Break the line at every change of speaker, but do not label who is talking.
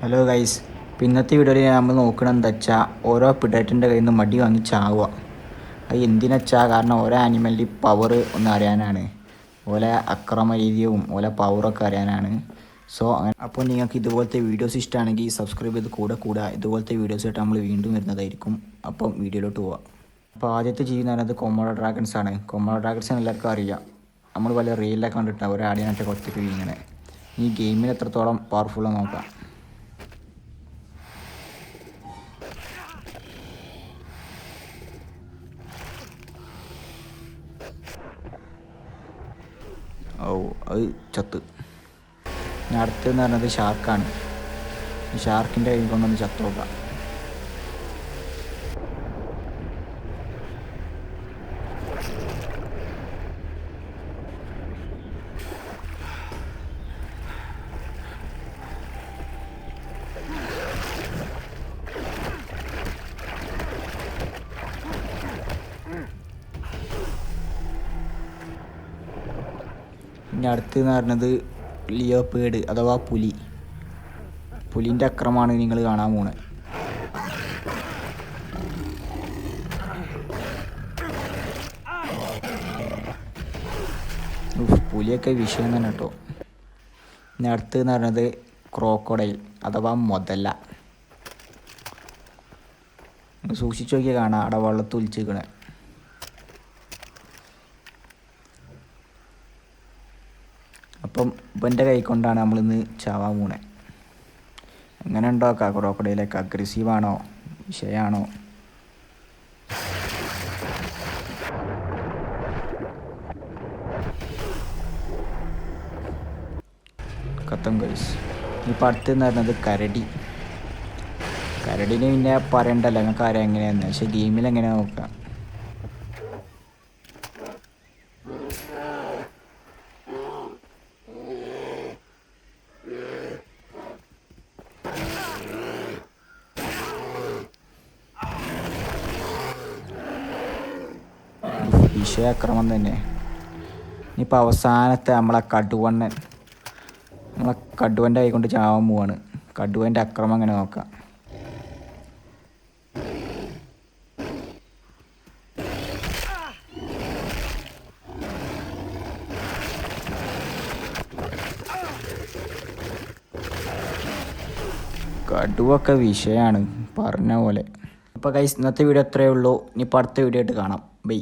Hello guys, ഇന്നത്തെ വീഡിയോയിൽ നമ്മൾ നോക്കണം എന്താ വെച്ചാൽ ഓരോ പിഡേറ്ററിൻ്റെ കയ്യിൽ നിന്ന് മടി വാങ്ങി ചാവുക. അത് എന്തിനാച്ചാൽ കാരണം ഓരോ ആനിമലിൻ്റെ പവർ ഒന്ന് അറിയാനാണ്, ഓലെ അക്രമ രീതിയും ഓലെ പവറൊക്കെ അറിയാനാണ്. അപ്പോൾ നിങ്ങൾക്ക് ഇതുപോലത്തെ വീഡിയോസ് ഇഷ്ടമാണെങ്കിൽ സബ്സ്ക്രൈബ് ചെയ്ത് കൂടെ ഇതുപോലത്തെ വീഡിയോസ് ആയിട്ട് നമ്മൾ വീണ്ടും വരുന്നതായിരിക്കും. അപ്പം വീഡിയോയിലോട്ട് പോവാം. അപ്പോൾ ആദ്യത്തെ ജീവി എന്ന് പറയുന്നത് കൊമോഡോ ഡ്രാഗൺസ് ആണ്. കൊമോഡോ ഡ്രാഗൺസ് എല്ലാവർക്കും അറിയാം. നമ്മൾ പല റീലിലൊക്കെ കണ്ടിട്ട് ഒരു ആടിനായിട്ട് ഒറ്റയ്ക്ക് വീങ്ങനെ. ഈ ഗെയിമിൽ എത്രത്തോളം പവർഫുള്ളാണ് നോക്കാം. അത് ചത്ത്. ഞാൻ അടുത്തെന്ന് പറഞ്ഞത് ഷാർക്കാണ്. ഈ ഷാർക്കിൻ്റെ കൈ കൊണ്ടൊന്ന് ചത്ത് നോക്കാം. ഇനി അടുത്തെന്ന് പറഞ്ഞത് ലിയോപേഡ് അഥവാ പുലിൻ്റെ അക്രമമാണ് നിങ്ങൾ കാണാൻ പോണത്. പുലിയൊക്കെ വിഷയം തന്നെ കേട്ടോ. ഇനി അടുത്തെന്ന് പറഞ്ഞത് ക്രോക്കോഡൈൽ അഥവാ മുതല. സൂക്ഷിച്ചു നോക്കിയാൽ കാണാം അവിടെ വെള്ളത്തിൽ ഒലിച്ചിരിക്കണേ. അപ്പം ഇവൻ്റെ കൈ കൊണ്ടാണ് നമ്മളിന്ന് ചാവാൻ പോണേ. എങ്ങനെ ഉണ്ടാക്കാം ക്രോക്കഡൈലൊക്കെ? അഗ്രസീവാണോ വിഷയമാണോ? കത്തം ഗൈസ്. ഇപ്പം അടുത്തെന്ന് പറയുന്നത് കരടിന് പിന്നെ പറയണ്ടല്ലോ, നിങ്ങൾക്ക് അറിയാം എങ്ങനെയാന്ന്. പക്ഷെ ഗെയിമിൽ എങ്ങനെയാ നോക്കാം. വിഷയാക്രമം തന്നെ. ഇനിയിപ്പോൾ അവസാനത്തെ നമ്മളെ കടുവൻ്റെ കൈ കൊണ്ട് ചാവാൻ പോവാണ്. കടുവൻ്റെ അക്രമം എങ്ങനെ നോക്കാം. കടുവൊക്കെ വിഷയമാണ് പറഞ്ഞ പോലെ. അപ്പോൾ ഗൈസ്, ഇന്നത്തെ വീഡിയോ അത്രയേ ഉള്ളൂ. ഇനിയിപ്പോൾ അടുത്ത വീഡിയോ ആയിട്ട് കാണാം. ബൈ.